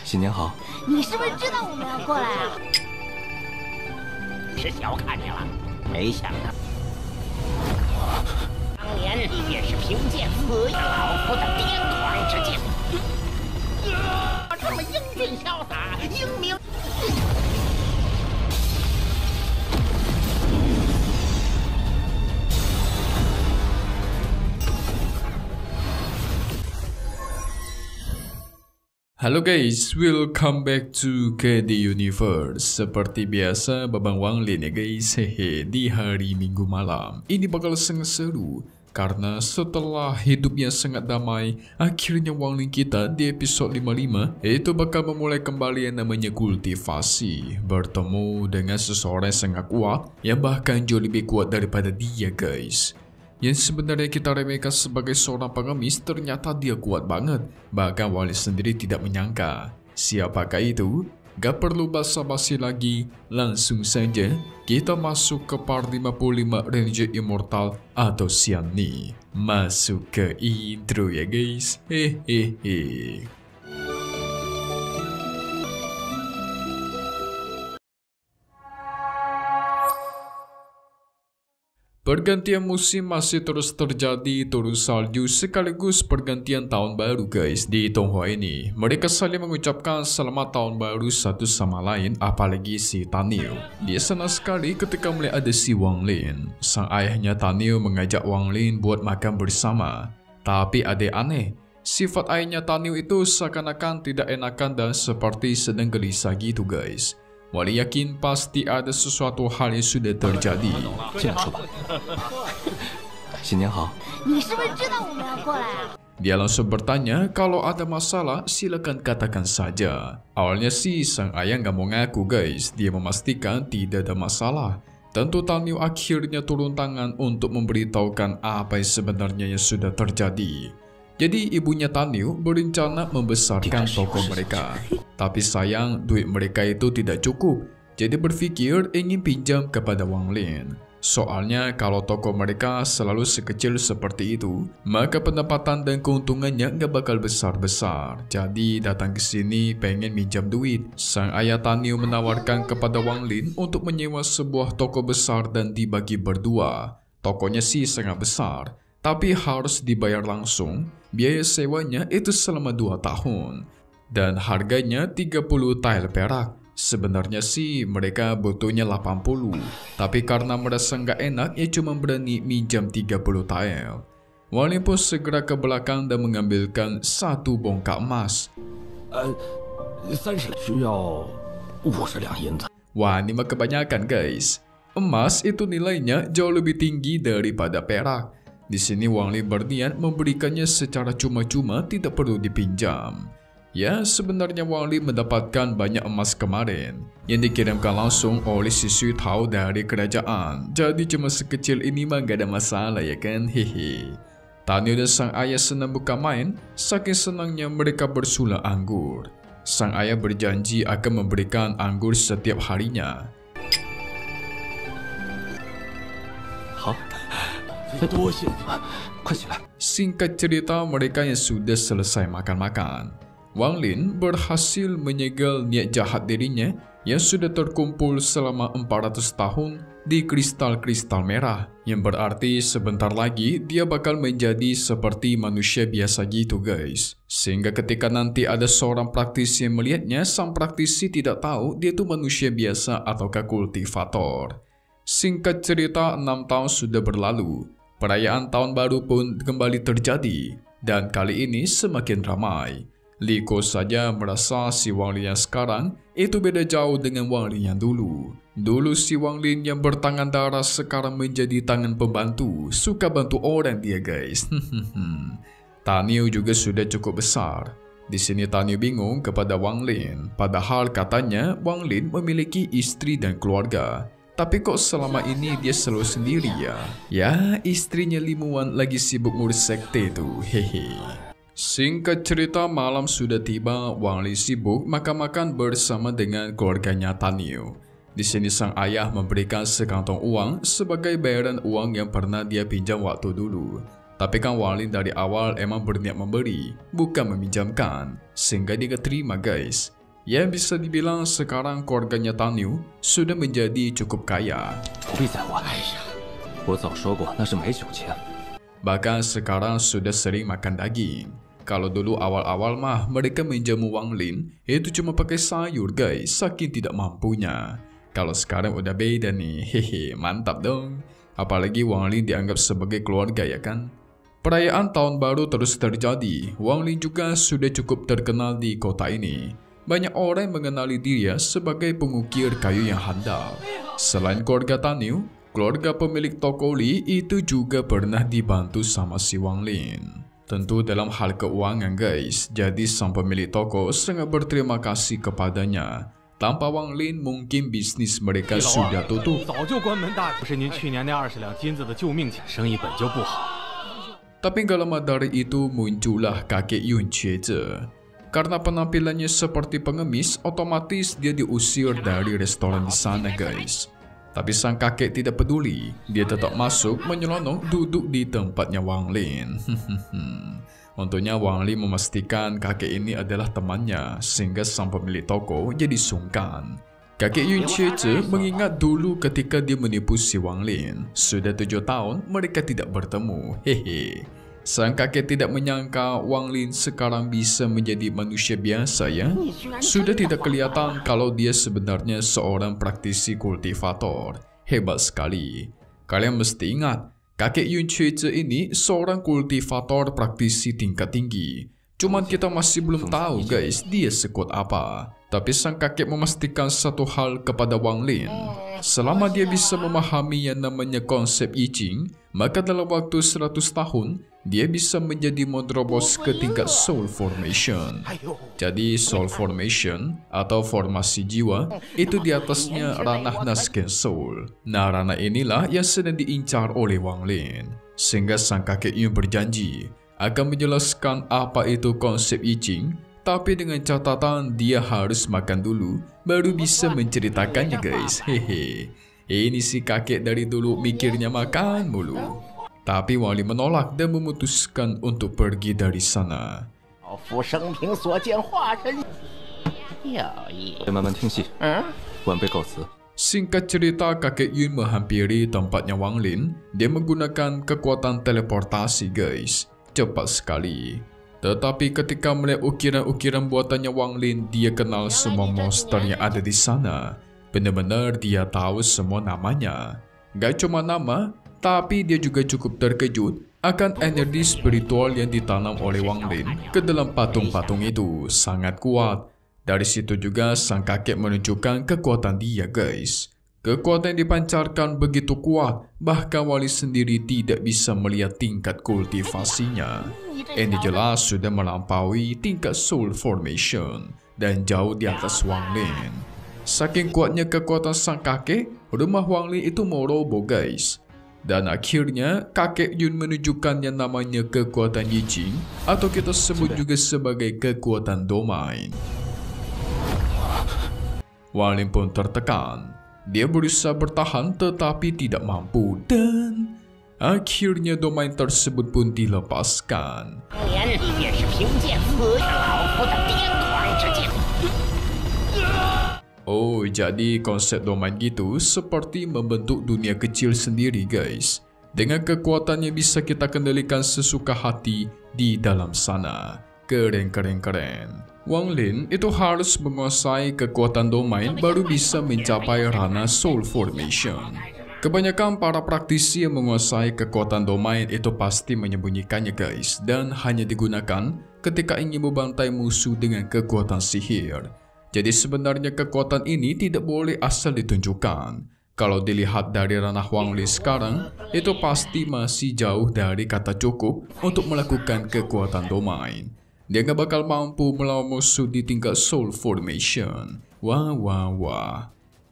新年好。你是不是知道我们要过来啊？是小看你了，没想到当年也是凭借死老夫的癫狂之劲，这么英俊潇洒、英明。Halo guys, welcome back to KD Universe. Seperti biasa, Babang Wanglin ya guys. Hehe, di hari Minggu malam ini bakal sangat seru karena setelah hidupnya sangat damai, akhirnya Wanglin kita di episode 55 itu bakal memulai kembali yang namanya kultivasi, bertemu dengan seseorang yang sangat kuat yang bahkan jauh lebih kuat daripada dia guys. Yang sebenarnya kita remehkan sebagai seorang pengemis, ternyata dia kuat banget. Bahkan Wanglin sendiri tidak menyangka. Siapakah itu? Gak perlu basa-basi lagi, langsung saja kita masuk ke part 55 Ranger Immortal atau Xianni. Masuk ke intro ya guys. Hehehe. Pergantian musim masih terus terjadi, turun salju sekaligus pergantian tahun baru guys. Di Tonghua ini, mereka saling mengucapkan selamat tahun baru satu sama lain, apalagi si Tanio. Dia senang sekali ketika melihat ada si Wanglin. Sang ayahnya Tanio mengajak Wanglin buat makan bersama. Tapi ada yang aneh, sifat ayahnya Tanio itu seakan-akan tidak enakan dan seperti sedang gelisah gitu guys. Wanglin yakin pasti ada sesuatu hal yang sudah terjadi. 进来说吧。新年好。你是不是知道我们要过来啊？ Dia langsung bertanya kalau ada masalah silakan katakan saja. Awalnya sih sang ayah nggak mau ngaku guys. Dia memastikan tidak ada masalah. Tentu Tanio akhirnya turun tangan untuk memberitahukan apa yang sebenarnya yang sudah terjadi. Jadi ibunya Tanio berencana membesarkan toko mereka. Tapi sayang duit mereka itu tidak cukup. Jadi berpikir ingin pinjam kepada Wanglin. Soalnya kalau toko mereka selalu sekecil seperti itu, maka pendapatan dan keuntungannya nggak bakal besar-besar. Jadi datang ke sini pengen minjam duit. Sang ayah Tanio menawarkan kepada Wanglin untuk menyewa sebuah toko besar dan dibagi berdua. Tokonya sih sangat besar, tapi harus dibayar langsung. Biaya sewanya itu selama 2 tahun. Dan harganya 30 tael perak. Sebenarnya sih mereka butuhnya 80. Tapi karena merasa nggak enak, ya cuma berani minjam 30 tael. Wanglin pun segera ke belakang dan mengambilkan 1 bongkak emas. 30需要50两银子。 Wah, ini mah kebanyakan guys. Emas itu nilainya jauh lebih tinggi daripada perak. Di sini Wanglin berniat memberikannya secara cuma-cuma, tidak perlu dipinjam. Ya, sebenarnya Wanglin mendapatkan banyak emas kemarin yang dikirimkan langsung oleh si Xu Tao dari kerajaan. Jadi cuma sekecil ini mah gak ada masalah ya kan, hehe. Tanio dan sang ayah senang buka main, saking senangnya mereka bersulah anggur. Sang ayah berjanji akan memberikan anggur setiap harinya. 好，多谢你们，快起来。 Singkat cerita, mereka yang sudah selesai makan-makan, Wanglin berhasil menyegel niat jahat dirinya yang sudah terkumpul selama 400 tahun di kristal-kristal merah, yang berarti sebentar lagi dia bakal menjadi seperti manusia biasa gitu guys. Sehingga ketika nanti ada seorang praktisi yang melihatnya, sang praktisi tidak tahu dia itu manusia biasa ataukah kultivator. Singkat cerita, 6 tahun sudah berlalu. Perayaan tahun baru pun kembali terjadi, dan kali ini semakin ramai. Liko saja merasa si Wanglin yang sekarang itu beda jauh dengan Wanglin yang dulu. Dulu si Wanglin yang bertangan darah sekarang menjadi tangan pembantu, suka bantu orang dia guys. Tanio juga sudah cukup besar. Di sini Tanio bingung kepada Wanglin, padahal katanya Wanglin memiliki istri dan keluarga. Tapi kok selama ini dia selalu sendiri ya? Ya, istrinya Limuan lagi sibuk ngurus sekte tuh, hehe. Singkat cerita, malam sudah tiba. Wanglin sibuk makan-makan bersama dengan keluarganya Tanio. Di sini sang ayah memberikan sekantong uang sebagai bayaran uang yang pernah dia pinjam waktu dulu. Tapi kan Wanglin dari awal emang berniat memberi, bukan meminjamkan. Sehingga dia terima guys. Ya bisa dibilang sekarang keluarganya Taniu sudah menjadi cukup kaya. 不必再问。哎呀，我早说过那是买酒钱。 Bahkan sekarang sudah sering makan daging. Kalau dulu awal-awal mah mereka menjamu Wang Lin itu cuma pakai sayur guys, saking tidak mampunya. Kalau sekarang udah beda nih, hehe, mantap dong. Apalagi Wang Lin dianggap sebagai keluarga ya kan. Perayaan tahun baru terus terjadi. Wang Lin juga sudah cukup terkenal di kota ini. Banyak orang yang mengenali dia sebagai pengukir kayu yang handal. Selain keluarga Taniu, keluarga pemilik toko Li itu juga pernah dibantu sama si Wang Lin. Tentu dalam hal keuangan guys, jadi sang pemilik toko sangat berterima kasih kepadanya. Tanpa Wang Lin mungkin bisnis mereka sudah tutup. 早就关门大吉，是您去年那20两金子的救命钱，生意本就不好。 Tapi gak lama dari itu muncullah kakek Yun Cheze. Karena penampilannya seperti pengemis, otomatis dia diusir dari restoran di sana guys. Tapi sang kakek tidak peduli, dia tetap masuk menyelonong duduk di tempatnya Wang Lin. Untungnya Wang Lin memastikan kakek ini adalah temannya, sehingga sang pemilik toko jadi sungkan. Kakek Yun Cheze mengingat dulu ketika dia menipu si Wang Lin. Sudah 7 tahun mereka tidak bertemu, hehe. Sang kakek tidak menyangka Wang Lin sekarang bisa menjadi manusia biasa ya. Sudah tidak kelihatan kalau dia sebenarnya seorang praktisi kultivator. Hebat sekali. Kalian mesti ingat, kakek Yun Cheze ini seorang kultivator praktisi tingkat tinggi. Cuman kita masih belum tahu guys dia sekuat apa. Tapi sang kakek memastikan satu hal kepada Wang Lin. Selama dia bisa memahami yang namanya konsep I Ching, maka dalam waktu 100 tahun, dia bisa menjadi menerobos ke tingkat Soul Formation. Jadi Soul Formation atau formasi jiwa itu di atasnya ranah Nasken Soul. Nah ranah inilah yang sedang diincar oleh Wang Lin. Sehingga sang kakek Yun berjanji akan menjelaskan apa itu konsep I Ching, tapi dengan catatan dia harus makan dulu baru bisa menceritakannya guys. Hehe. Ini si kakek dari dulu mikirnya makan mulu. Tapi Wang Lin menolak dan memutuskan untuk pergi dari sana. 老夫生平所见化身有意。慢慢听戏。晚辈告辞。 Singkat cerita, kakek Yun menghampiri tempatnya Wang Lin. Dia menggunakan kekuatan teleportasi guys. Cepat sekali. Tetapi ketika melihat ukiran-ukiran buatannya Wang Lin, dia kenal semua monster yang ada di sana. Benar-benar dia tahu semua namanya. Gak cuma nama, tapi dia juga cukup terkejut akan energi spiritual yang ditanam oleh Wang Lin ke dalam patung-patung itu. Sangat kuat. Dari situ juga sang kakek menunjukkan kekuatan dia guys. Kekuatan yang dipancarkan begitu kuat, bahkan Wang Lin sendiri tidak bisa melihat tingkat kultivasinya. Ini jelas sudah melampaui tingkat Soul Formation dan jauh di atas Wang Lin. Saking kuatnya kekuatan sang kakek, rumah Wang Lin itu mau roboh guys. Dan akhirnya kakek Yun menunjukkan yang namanya kekuatan I Ching atau kita sebut juga sebagai kekuatan domain. Wang Lin pun tertekan. Dia berusaha bertahan tetapi tidak mampu dan akhirnya domain tersebut pun dilepaskan. Oh, jadi konsep domain gitu seperti membentuk dunia kecil sendiri guys. Dengan kekuatannya bisa kita kendalikan sesuka hati di dalam sana. Keren. Wang Lin itu harus menguasai kekuatan domain baru bisa mencapai ranah Soul Formation. Kebanyakan para praktisi yang menguasai kekuatan domain itu pasti menyembunyikannya guys, dan hanya digunakan ketika ingin membantai musuh dengan kekuatan sihir. Jadi sebenarnya kekuatan ini tidak boleh asal ditunjukkan. Kalau dilihat dari ranah Wang Lin sekarang, itu pasti masih jauh dari kata cukup untuk melakukan kekuatan domain. Dia gak bakal mampu melawan musuh di tingkat Soul Formation. Wah.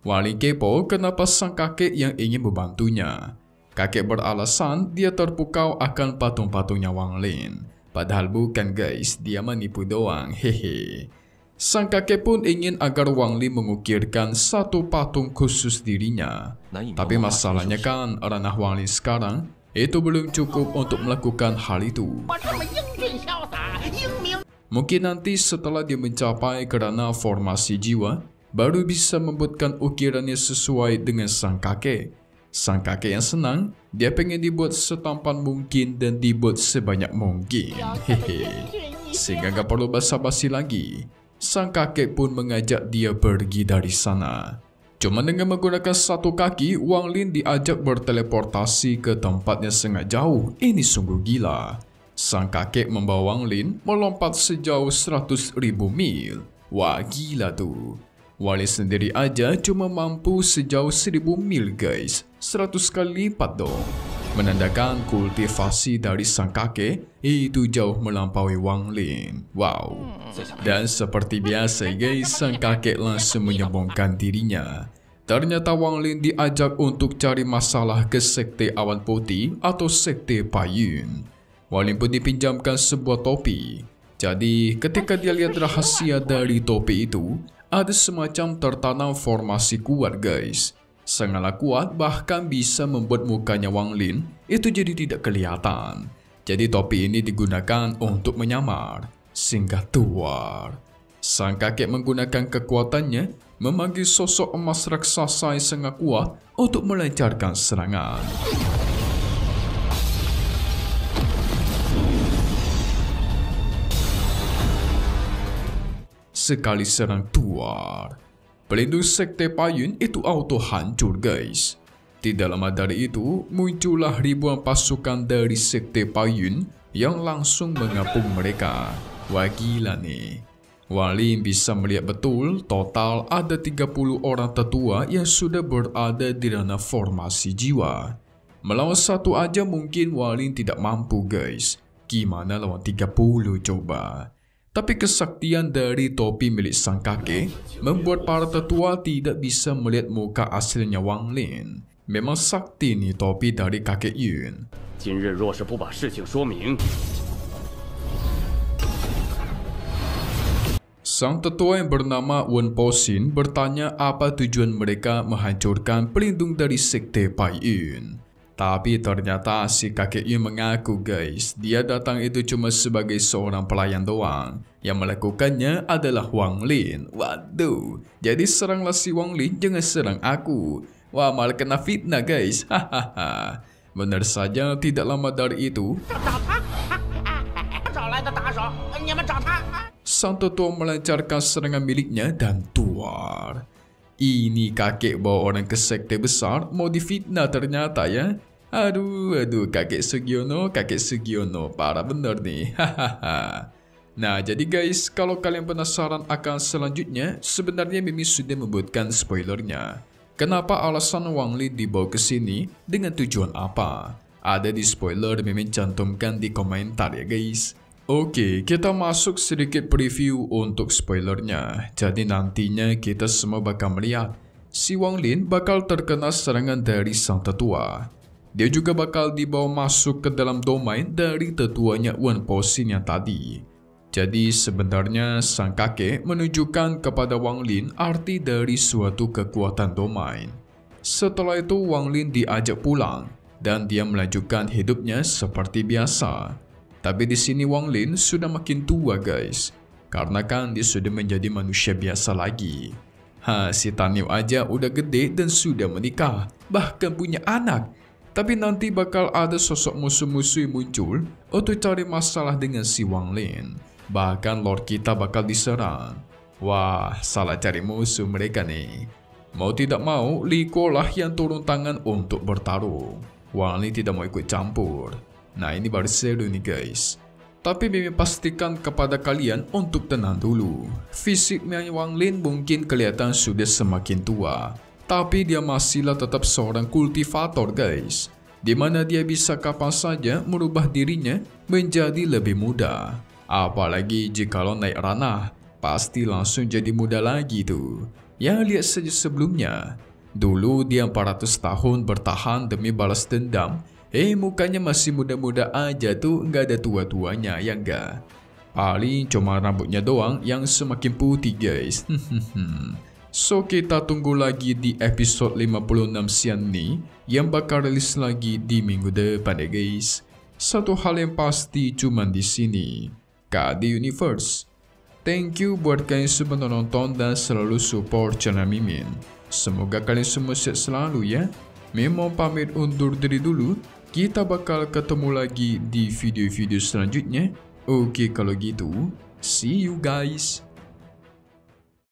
Wang Lin kepo kenapa sang kakek yang ingin membantunya. Kakek beralasan dia terpukau akan patung-patungnya Wang Lin. Padahal bukan guys, dia menipu doang, hehe. Sang kakek pun ingin agar Wang Lin mengukirkan satu patung khusus dirinya. Tapi masalahnya kan ranah Wang Lin sekarang itu belum cukup untuk melakukan hal itu. Mungkin nanti setelah dia mencapai kerana formasi jiwa, baru bisa membuatkan ukirannya sesuai dengan sang kakek. Sang kakek yang senang, dia pengen dibuat setampan mungkin dan dibuat sebanyak mungkin. Hehe. Sehingga gak perlu basa-basi lagi. Sang kakek pun mengajak dia pergi dari sana. Cuma dengan menggunakan satu kaki, Wang Lin diajak berteleportasi ke tempatnya sangat jauh. Ini sungguh gila. Sang kakek membawa Wang Lin melompat sejauh 100.000 mil. Wah, gila tuh. Wang Lin sendiri aja cuma mampu sejauh 1.000 mil guys. 100 kali lipat dong. Menandakan kultivasi dari sang kakek itu jauh melampaui Wang Lin. Wow. Dan seperti biasa guys, sang kakek langsung menyombongkan dirinya. Ternyata Wang Lin diajak untuk cari masalah ke Sekte Awan Putih atau Sekte Payun. Wang Lin pun dipinjamkan sebuah topi. Jadi ketika dia lihat rahasia dari topi itu, ada semacam tertanam formasi kuat guys. Sangatlah kuat, bahkan bisa membuat mukanya Wang Lin itu jadi tidak kelihatan. Jadi topi ini digunakan untuk menyamar singgah tuar. Sang kakek menggunakan kekuatannya memanggil sosok emas raksasa yang sangat kuat untuk melancarkan serangan. Sekali serang tuar, pelindung Sekte Payun itu auto hancur guys. Tidak lama dari itu, muncullah ribuan pasukan dari Sekte Payun yang langsung mengepung mereka. Wah, gila nih. Wang Lin bisa melihat betul total ada 30 orang tetua yang sudah berada di ranah formasi jiwa. Melawan satu aja mungkin Wang Lin tidak mampu guys. Gimana lawan 30 coba? Tapi kesaktian dari topi milik sang kakek membuat para tetua tidak bisa melihat muka aslinya Wang Lin. Memang sakti nih topi dari kakek Yun. Sang tetua yang bernama Wen Posin bertanya apa tujuan mereka menghancurkan pelindung dari Sekte Payun. Tapi ternyata si kakek Yun mengaku guys, dia datang itu cuma sebagai seorang pelayan doang. Yang melakukannya adalah Wang Lin. Waduh, jadi seranglah si Wang Lin, jangan serang aku. Wah, malah kena fitnah guys. Hahaha. Benar saja, tidak lama dari itu sang tetua melancarkan serangan miliknya dan tuar. Ini kakek bawa orang ke sekte besar mau difitnah ternyata ya. Aduh, kakek Sugiono, parah bener nih. Hahaha. Nah, jadi guys, kalau kalian penasaran akan selanjutnya, sebenarnya Mimi sudah membuatkan spoilernya. Kenapa alasan Wang Lin dibawa ke sini, dengan tujuan apa? Ada di spoiler, Mimi cantumkan di komentar ya guys. Oke, kita masuk sedikit preview untuk spoilernya. Jadi nantinya kita semua bakal melihat si Wang Lin bakal terkena serangan dari sang tetua. Dia juga bakal dibawa masuk ke dalam domain dari tetuanya Wen Posin yang tadi. Jadi sebenarnya sang kakek menunjukkan kepada Wang Lin arti dari suatu kekuatan domain. Setelah itu Wang Lin diajak pulang dan dia melanjutkan hidupnya seperti biasa. Tapi di sini Wang Lin sudah makin tua guys, karena kan dia sudah menjadi manusia biasa lagi. Si Taniu aja udah gede dan sudah menikah, bahkan punya anak. Tapi nanti bakal ada sosok musuh-musuh yang muncul untuk cari masalah dengan si Wang Lin. Bahkan Lord kita bakal diserang. Wah, salah cari musuh mereka nih. Mau tidak mau, Li Ko lah yang turun tangan untuk bertarung. Wang Lin tidak mau ikut campur. Nah, ini baru seru nih guys. Tapi Mimi pastikan kepada kalian untuk tenang dulu. Fisiknya Wang Lin mungkin kelihatan sudah semakin tua, tapi dia masihlah tetap seorang kultivator guys. Dimana dia bisa kapan saja merubah dirinya menjadi lebih muda. Apalagi jikalau naik ranah, pasti langsung jadi muda lagi tuh. Ya, lihat saja sebelumnya. Dulu dia 400 tahun bertahan demi balas dendam. Mukanya masih muda-muda aja tuh, nggak ada tua-tuanya, ya enggak? Paling cuma rambutnya doang yang semakin putih guys. So kita tunggu lagi di episode 56 siang nih, yang bakal rilis lagi di minggu depan ya guys. Satu hal yang pasti cuman di sini, KD Universe. Thank you buat kalian semua nonton dan selalu support channel Mimin. Semoga kalian semua sehat selalu ya. Memang pamit undur diri dulu. Kita bakal ketemu lagi di video-video selanjutnya. Oke kalau gitu, see you guys.